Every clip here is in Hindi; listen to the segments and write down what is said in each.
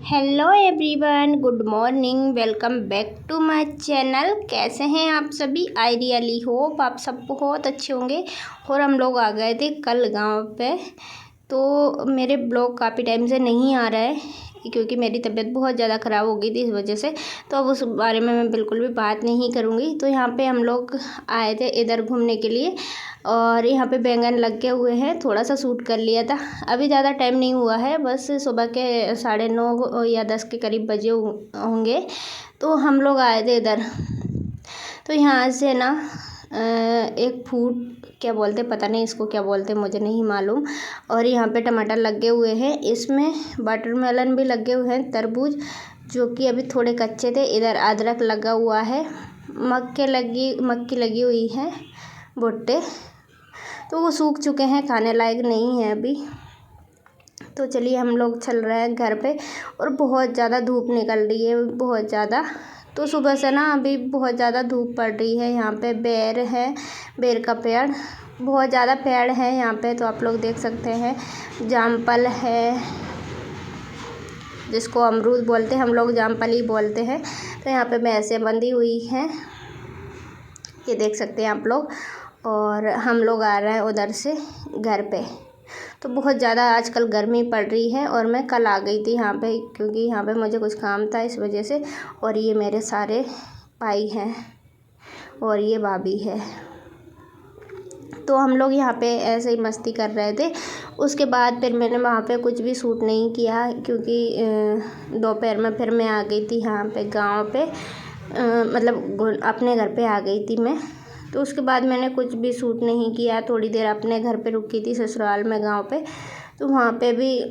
Hello everyone, good morning, welcome back to my channel. कैसे हैं आप सभी? आई रियली होप आप सब बहुत अच्छे होंगे। और हम लोग आ गए थे कल गांव पे, तो मेरे ब्लॉग काफ़ी टाइम से नहीं आ रहा है क्योंकि मेरी तबीयत बहुत ज़्यादा ख़राब हो गई थी इस वजह से। तो अब उस बारे में मैं बिल्कुल भी बात नहीं करूँगी। तो यहाँ पे हम लोग आए थे इधर घूमने के लिए और यहाँ पे बैंगन लगे हुए हैं, थोड़ा सा शूट कर लिया था। अभी ज़्यादा टाइम नहीं हुआ है, बस सुबह के 9:30 या 10 के करीब बजे होंगे। तो हम लोग आए थे इधर। तो यहाँ से ना एक फूड क्या बोलते, पता नहीं इसको क्या बोलते, मुझे नहीं मालूम। और यहाँ पे टमाटर लगे हुए हैं, इसमें वाटरमेलन भी लगे हुए हैं, तरबूज जो कि अभी थोड़े कच्चे थे। इधर अदरक लगा हुआ है, मक्की लगी हुई है, भुट्टे तो वो सूख चुके हैं, खाने लायक नहीं है अभी। तो चलिए हम लोग चल रहे हैं घर पे। और बहुत ज़्यादा धूप निकल रही है, बहुत ज़्यादा। तो सुबह से ना अभी बहुत ज़्यादा धूप पड़ रही है। यहाँ पे बेर है, बेर का पेड़, बहुत ज़्यादा पेड़ है यहाँ पे, तो आप लोग देख सकते हैं। जामपल है, जिसको अमरूद बोलते हैं, हम लोग जामपल ही बोलते हैं। तो यहाँ पे भैंसें बंधी हुई हैं, ये देख सकते हैं आप लोग। और हम लोग आ रहे हैं उधर से घर पे। तो बहुत ज़्यादा आजकल गर्मी पड़ रही है और मैं कल आ गई थी यहाँ पे क्योंकि यहाँ पे मुझे कुछ काम था इस वजह से। और ये मेरे सारे भाई हैं और ये भाभी है। तो हम लोग यहाँ पे ऐसे ही मस्ती कर रहे थे। उसके बाद फिर मैंने वहाँ पे कुछ भी शूट नहीं किया क्योंकि दोपहर में फिर मैं आ गई थी यहाँ पे गाँव पे, मतलब अपने घर पे आ गई थी मैं। तो उसके बाद मैंने कुछ भी शूट नहीं किया। थोड़ी देर अपने घर पे रुकी थी ससुराल में गांव पे, तो वहाँ पे भी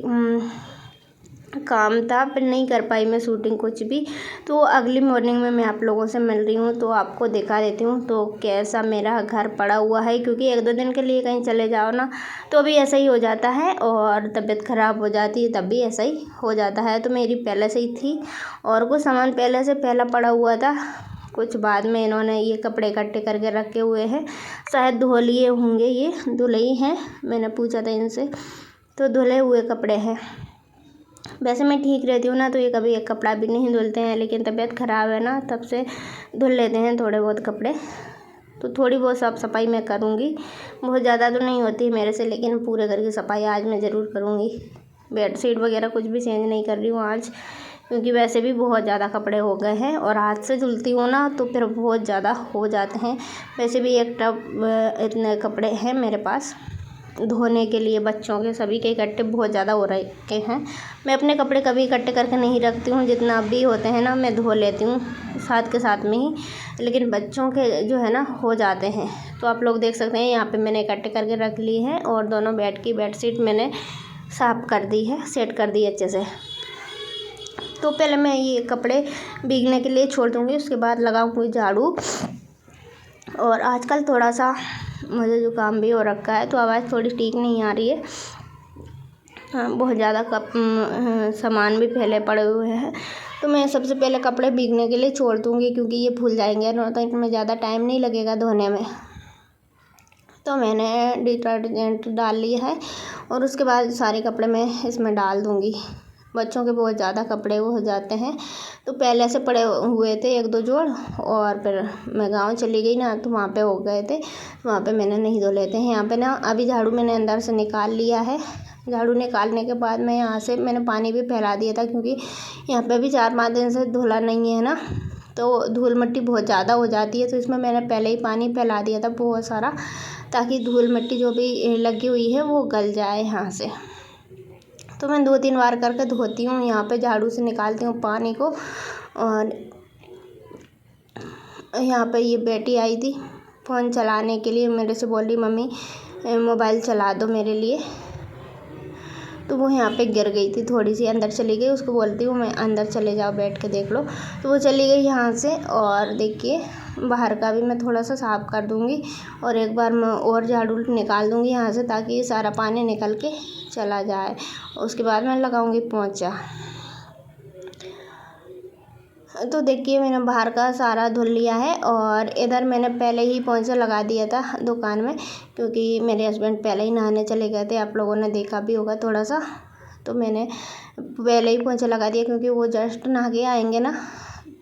काम था, फिर नहीं कर पाई मैं शूटिंग कुछ भी। तो अगली मॉर्निंग में मैं आप लोगों से मिल रही हूँ, तो आपको दिखा देती हूँ तो कैसा मेरा घर पड़ा हुआ है। क्योंकि 1-2 दिन के लिए कहीं चले जाओ ना तो भी ऐसा ही हो जाता है, और तबीयत ख़राब हो जाती है तब भी ऐसा ही हो जाता है। तो मेरी पहले से ही थी और कुछ सामान पहले से पहला पड़ा हुआ था, कुछ बाद में इन्होंने ये कपड़े इकट्ठे करके रखे हुए हैं, शायद धो लिए होंगे, ये धुले ही हैं, मैंने पूछा था इनसे, तो धुले हुए कपड़े हैं। वैसे मैं ठीक रहती हूँ ना तो ये कभी एक कपड़ा भी नहीं धुलते हैं, लेकिन तबीयत ख़राब है ना तब से धुल लेते हैं थोड़े बहुत कपड़े। तो थोड़ी बहुत साफ़ सफाई मैं करूँगी, बहुत ज़्यादा तो नहीं होती मेरे से, लेकिन पूरे घर की सफाई आज मैं ज़रूर करूँगी। बेडशीट वगैरह कुछ भी चेंज नहीं कर रही हूँ आज, क्योंकि वैसे भी बहुत ज़्यादा कपड़े हो गए हैं और हाथ से धुलती हूँ ना तो फिर बहुत ज़्यादा हो जाते हैं। वैसे भी एक टब इतने कपड़े हैं मेरे पास धोने के लिए, बच्चों के सभी के इकट्ठे बहुत ज़्यादा हो रखे हैं। मैं अपने कपड़े कभी इकट्ठे करके नहीं रखती हूँ, जितना भी होते हैं ना मैं धो लेती हूँ साथ के साथ में ही, लेकिन बच्चों के जो है ना हो जाते हैं। तो आप लोग देख सकते हैं यहाँ पे मैंने इकट्ठे करके रख लिए हैं और दोनों बेड की बेडशीट मैंने साफ़ कर दी है, सेट कर दी अच्छे से। तो पहले मैं ये कपड़े भीगने के लिए छोड़ दूँगी, उसके बाद लगाऊँगी झाड़ू। और आजकल थोड़ा सा मुझे जुकाम भी हो रखा है, तो आवाज़ थोड़ी ठीक नहीं आ रही है। बहुत ज़्यादा सामान भी फैले पड़े हुए हैं, तो मैं सबसे पहले कपड़े भीगने के लिए छोड़ दूँगी क्योंकि ये फूल जाएंगे ना, तो इनमें ज़्यादा टाइम नहीं लगेगा धोने में। तो मैंने डिटर्जेंट डाल लिया है और उसके बाद सारे कपड़े मैं इसमें डाल दूँगी। बच्चों के बहुत ज़्यादा कपड़े वो हो जाते हैं, तो पहले से पड़े हुए थे 1-2 जोड़, और फिर मैं गांव चली गई ना तो वहाँ पे हो गए थे, वहाँ पे मैंने नहीं धो लेते हैं। यहाँ पे ना अभी झाड़ू मैंने अंदर से निकाल लिया है। झाड़ू निकालने के बाद मैं यहाँ से मैंने पानी भी फैला दिया था, क्योंकि यहाँ पे भी 4-5 दिन से धुला नहीं है ना, तो धूल मिट्टी बहुत ज़्यादा हो जाती है। तो इसमें मैंने पहले ही पानी फैला दिया था बहुत सारा, ताकि धूल मिट्टी जो भी लगी हुई है वो गल जाए यहाँ से। तो मैं 2-3 बार करके धोती हूँ, यहाँ पे झाड़ू से निकालती हूँ पानी को। और यहाँ पे ये बेटी आई थी फ़ोन चलाने के लिए, मेरे से बोल रही मम्मी मोबाइल चला दो मेरे लिए। तो वो यहाँ पे गिर गई थी, थोड़ी सी अंदर चली गई, उसको बोलती हूँ मैं अंदर चले जाओ बैठ के देख लो, तो वो चली गई यहाँ से। और देखिए बाहर का भी मैं थोड़ा सा साफ़ कर दूँगी और एक बार मैं और झाड़ू निकाल दूँगी यहाँ से, ताकि ये सारा पानी निकल के चला जाए। उसके बाद मैं लगाऊँगी पोंछा। तो देखिए मैंने बाहर का सारा धुल लिया है और इधर मैंने पहले ही पोंछा लगा दिया था दुकान में, क्योंकि मेरे हस्बैंड पहले ही नहाने चले गए थे, आप लोगों ने देखा भी होगा थोड़ा सा। तो मैंने पहले ही पोंछा लगा दिया, क्योंकि वो जस्ट नहा के आएंगे ना,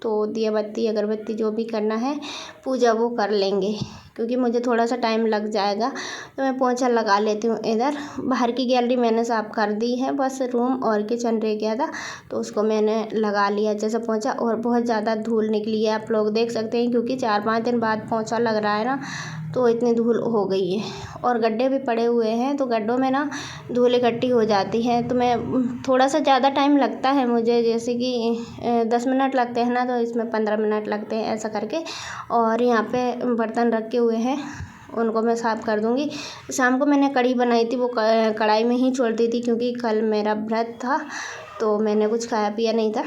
तो दिया बत्ती अगरबत्ती जो भी करना है पूजा वो कर लेंगे, क्योंकि मुझे थोड़ा सा टाइम लग जाएगा। तो मैं पोंछा लगा लेती हूँ। इधर बाहर की गैलरी मैंने साफ़ कर दी है, बस रूम और किचन रह गया था, तो उसको मैंने लगा लिया अच्छे से पोंछा। और बहुत ज़्यादा धूल निकली है, आप लोग देख सकते हैं, क्योंकि 4-5 दिन बाद पोंछा लग रहा है ना, तो इतनी धूल हो गई है। और गड्ढे भी पड़े हुए हैं, तो गड्ढों में ना धूल इकट्ठी हो जाती है। तो मैं थोड़ा सा ज़्यादा टाइम लगता है मुझे, जैसे कि 10 मिनट लगते हैं ना, तो इसमें 15 मिनट लगते हैं ऐसा करके। और यहाँ पे बर्तन रखे हुए हैं, उनको मैं साफ़ कर दूँगी। शाम को मैंने कढ़ी बनाई थी, वो कढ़ाई में ही छोड़ दी थी, क्योंकि कल मेरा व्रत था, तो मैंने कुछ खाया पिया नहीं था।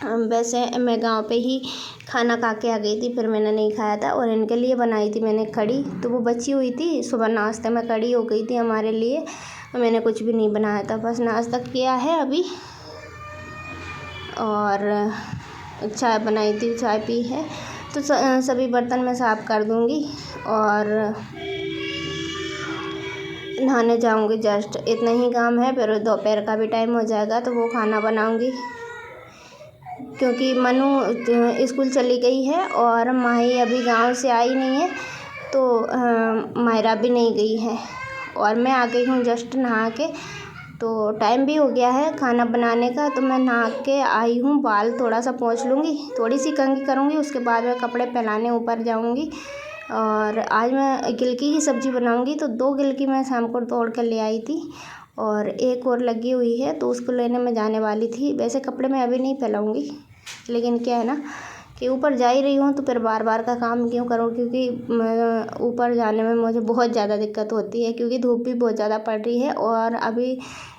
वैसे मैं गांव पे ही खाना खा के आ गई थी, फिर मैंने नहीं खाया था। और इनके लिए बनाई थी मैंने कढ़ी, तो वो बची हुई थी, सुबह नाश्ते में कढ़ी हो गई थी हमारे लिए। मैंने कुछ भी नहीं बनाया था, बस नाश्ता किया है अभी, और चाय बनाई थी, चाय पी है। तो सभी बर्तन मैं साफ़ कर दूँगी और नहाने जाऊँगी। जस्ट इतना ही काम है, फिर दोपहर का भी टाइम हो जाएगा, तो वो खाना बनाऊँगी, क्योंकि मनु स्कूल चली गई है और माही अभी गांव से आई नहीं है, तो मायरा भी नहीं गई है। और मैं आ गई हूँ जस्ट नहा के, तो टाइम भी हो गया है खाना बनाने का। तो मैं नहा के आई हूँ, बाल थोड़ा सा पोंछ लूँगी, थोड़ी सी कंघी करूँगी, उसके बाद मैं कपड़े फैलाने ऊपर जाऊँगी। और आज मैं गिलकी की सब्ज़ी बनाऊँगी, तो 2 गिलकी मैं शाम को तोड़ कर ले आई थी, और एक और लगी हुई है, तो उसको लेने में जाने वाली थी। वैसे कपड़े मैं अभी नहीं फैलाऊँगी, लेकिन क्या है ना कि ऊपर जा ही रही हूँ, तो फिर बार बार का काम क्यों करूँ, क्योंकि ऊपर जाने में मुझे बहुत ज़्यादा दिक्कत होती है, क्योंकि धूप भी बहुत ज़्यादा पड़ रही है। और अभी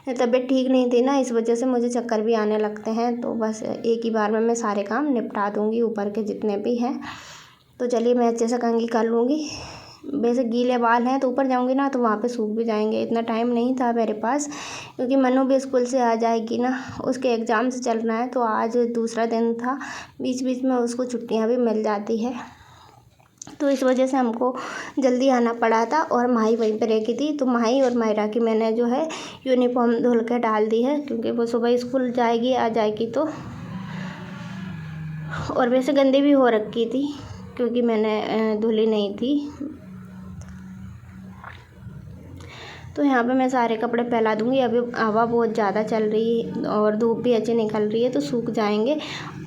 तबीयत ठीक नहीं थी ना, इस वजह से मुझे चक्कर भी आने लगते हैं। तो बस एक ही बार में मैं सारे काम निपटा दूँगी, ऊपर के जितने भी हैं। तो चलिए मैं अच्छे से कंघी कर लूँगी। वैसे गीले बाल हैं, तो ऊपर जाऊँगी ना, तो वहाँ पे सूख भी जाएंगे। इतना टाइम नहीं था मेरे पास, क्योंकि मनु भी स्कूल से आ जाएगी ना, उसके एग्ज़ाम से चल रहा है, तो आज दूसरा दिन था, बीच बीच में उसको छुट्टियाँ भी मिल जाती है, तो इस वजह से हमको जल्दी आना पड़ा था। और माही वहीं पर रह गई थी, तो माही और मायरा की मैंने जो है यूनिफॉर्म धुल के डाल दी है, क्योंकि वो सुबह स्कूल जाएगी, आ जाएगी तो। और वैसे गंदी भी हो रखी थी, क्योंकि मैंने धुली नहीं थी। तो यहाँ पे मैं सारे कपड़े फैला दूँगी। अभी हवा बहुत ज़्यादा चल रही है और धूप भी अच्छी निकल रही है, तो सूख जाएंगे।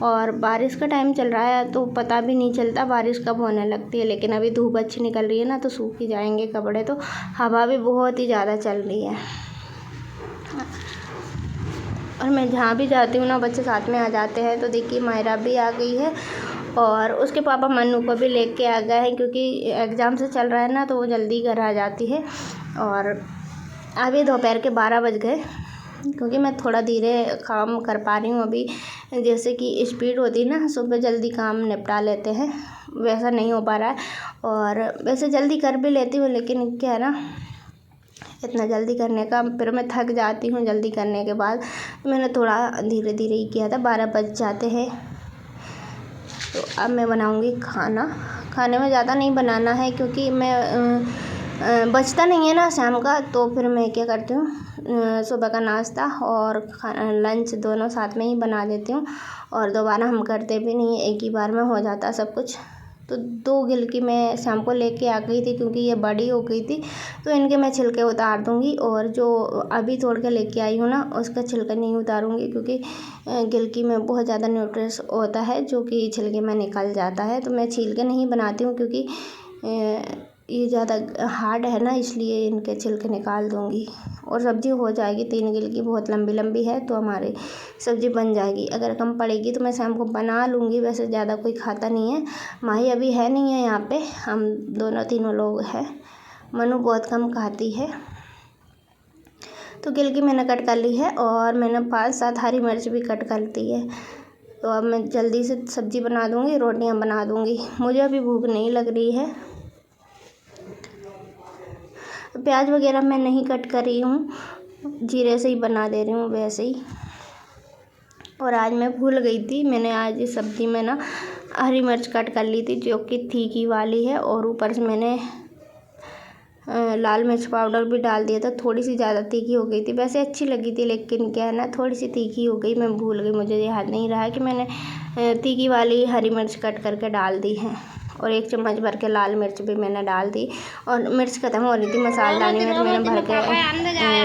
और बारिश का टाइम चल रहा है, तो पता भी नहीं चलता बारिश कब होने लगती है, लेकिन अभी धूप अच्छी निकल रही है ना, तो सूख ही जाएंगे कपड़े। तो हवा भी बहुत ही ज़्यादा चल रही है, और मैं जहाँ भी जाती हूँ ना, बच्चे साथ में आ जाते हैं। तो देखिए मायरा भी आ गई है, और उसके पापा मन्नू को भी लेके आ गए हैं, क्योंकि एग्ज़ाम से चल रहा है ना, तो वो जल्दी घर आ जाती है। और अभी दोपहर के 12 बज गए, क्योंकि मैं थोड़ा धीरे काम कर पा रही हूँ अभी। जैसे कि स्पीड होती है ना, सुबह जल्दी काम निपटा लेते हैं, वैसा नहीं हो पा रहा है। और वैसे जल्दी कर भी लेती हूँ, लेकिन क्या है ना, इतना जल्दी करने का फिर मैं थक जाती हूँ जल्दी करने के बाद। तो मैंने थोड़ा धीरे धीरे ही किया था। 12 बज जाते हैं। तो अब मैं बनाऊँगी खाना। खाने में ज़्यादा नहीं बनाना है, क्योंकि मैं बचता नहीं है ना शाम का, तो फिर मैं क्या करती हूँ, सुबह का नाश्ता और लंच दोनों साथ में ही बना देती हूँ। और दोबारा हम करते भी नहीं, एक ही बार में हो जाता सब कुछ। तो 2 गिलकी मैं शाम को लेके आ गई थी, क्योंकि ये बड़ी हो गई थी, तो इनके मैं छिलके उतार दूँगी। और जो अभी तोड़ के लेके आई हूँ ना, उसका छिलका नहीं उतारूँगी, क्योंकि गिलकी में बहुत ज़्यादा न्यूट्रिएंट्स होता है, जो कि छिलके में निकल जाता है। तो मैं छील के नहीं बनाती हूँ, क्योंकि ये ज़्यादा हार्ड है ना, इसलिए इनके छिलके निकाल दूँगी। और सब्ज़ी हो जाएगी। 3 गिलकी बहुत लंबी लंबी है, तो हमारी सब्ज़ी बन जाएगी। अगर कम पड़ेगी तो मैं शाम को बना लूँगी। वैसे ज़्यादा कोई खाता नहीं है। माही अभी है नहीं है यहाँ पे, हम दोनों तीनों लोग हैं। मनु बहुत कम खाती है। तो गिलकी मैंने कट कर ली है, और मैंने 5-7 हरी मिर्च भी कट कर दी है। तो अब मैं जल्दी से सब्ज़ी बना दूँगी, रोटियाँ बना दूँगी। मुझे अभी भूख नहीं लग रही है। प्याज वगैरह मैं नहीं कट कर रही हूँ, जीरे से ही बना दे रही हूँ वैसे ही। और आज मैं भूल गई थी, मैंने आज इस सब्ज़ी में ना हरी मिर्च कट कर ली थी, जो कि तीखी वाली है। और ऊपर से मैंने लाल मिर्च पाउडर भी डाल दिया था, थोड़ी सी ज़्यादा तीखी हो गई थी। वैसे अच्छी लगी थी, लेकिन क्या है ना, थोड़ी सी तीखी हो गई। मैं भूल गई, मुझे याद नहीं रहा कि मैंने तीखी वाली हरी मिर्च कट करके डाल दी है। और 1 चम्मच भर के लाल मिर्च भी मैंने डाल दी। और मिर्च खत्म हो रही थी मसालेदानी में, तो मैंने भर के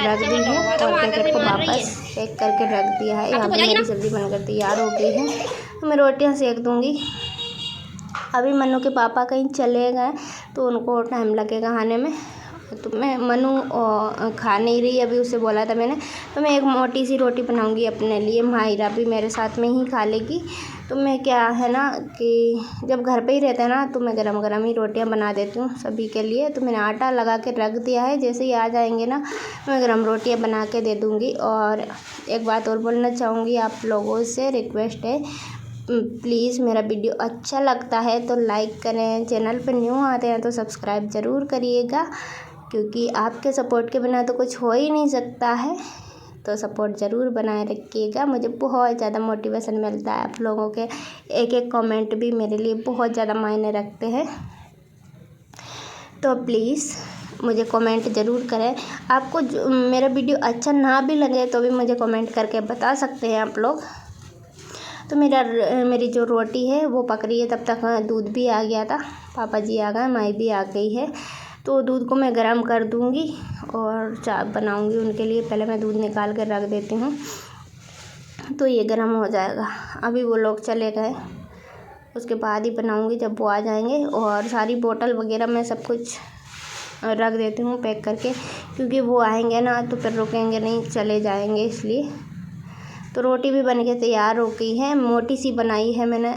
रख दी है और पैकेट को वापस पैक करके रख दिया है। यहाँ पे मेरी सब्ज़ी बनकर तैयार हो गई है, तो मैं रोटियाँ सेक दूँगी। अभी मनु के पापा कहीं चले गए, तो उनको टाइम लगेगा आने में। तो मैं मनु खा नहीं रही, अभी उसे बोला था मैंने, तो मैं एक मोटी सी रोटी बनाऊंगी अपने लिए। माहिरा भी मेरे साथ में ही खा लेगी। तो मैं क्या है ना कि जब घर पे ही रहते हैं ना, तो मैं गरम गरम ही रोटियां बना देती हूँ सभी के लिए। तो मैंने आटा लगा के रख दिया है, जैसे ही आ जाएंगे ना मैं गरम रोटियां बना के दे दूँगी। और एक बात और बोलना चाहूँगी, आप लोगों से रिक्वेस्ट है, प्लीज़ मेरा वीडियो अच्छा लगता है तो लाइक करें, चैनल पर न्यू आते हैं तो सब्सक्राइब ज़रूर करिएगा, क्योंकि आपके सपोर्ट के बिना तो कुछ हो ही नहीं सकता है। तो सपोर्ट ज़रूर बनाए रखिएगा, मुझे बहुत ज़्यादा मोटिवेशन मिलता है। आप लोगों के एक एक कमेंट भी मेरे लिए बहुत ज़्यादा मायने रखते हैं। तो प्लीज़ मुझे कमेंट ज़रूर करें। आपको जो मेरा वीडियो अच्छा ना भी लगे तो भी मुझे कमेंट करके बता सकते हैं आप लोग। तो मेरी जो रोटी है वो पक रही है, तब तक दूध भी आ गया था। पापा जी आ गए, माई भी आ गई है। तो दूध को मैं गर्म कर दूंगी और चाय बनाऊंगी उनके लिए। पहले मैं दूध निकाल कर रख देती हूँ, तो ये गर्म हो जाएगा। अभी वो लोग चले गए, उसके बाद ही बनाऊंगी जब वो आ जाएंगे। और सारी बोतल वगैरह मैं सब कुछ रख देती हूँ पैक करके, क्योंकि वो आएंगे ना तो फिर रुकेंगे नहीं, चले जाएंगे इसलिए। तो रोटी भी बन के तैयार हो गई है, मोटी सी बनाई है मैंने।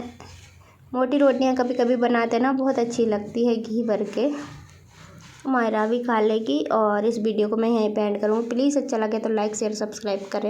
मोटी रोटियां कभी कभी बनाते ना बहुत अच्छी लगती है घी भर के। मायरा भी खा लेगी। और इस वीडियो को मैं यहीं पे एंड करूँगी। प्लीज़ अच्छा लगे तो लाइक शेयर सब्सक्राइब करें।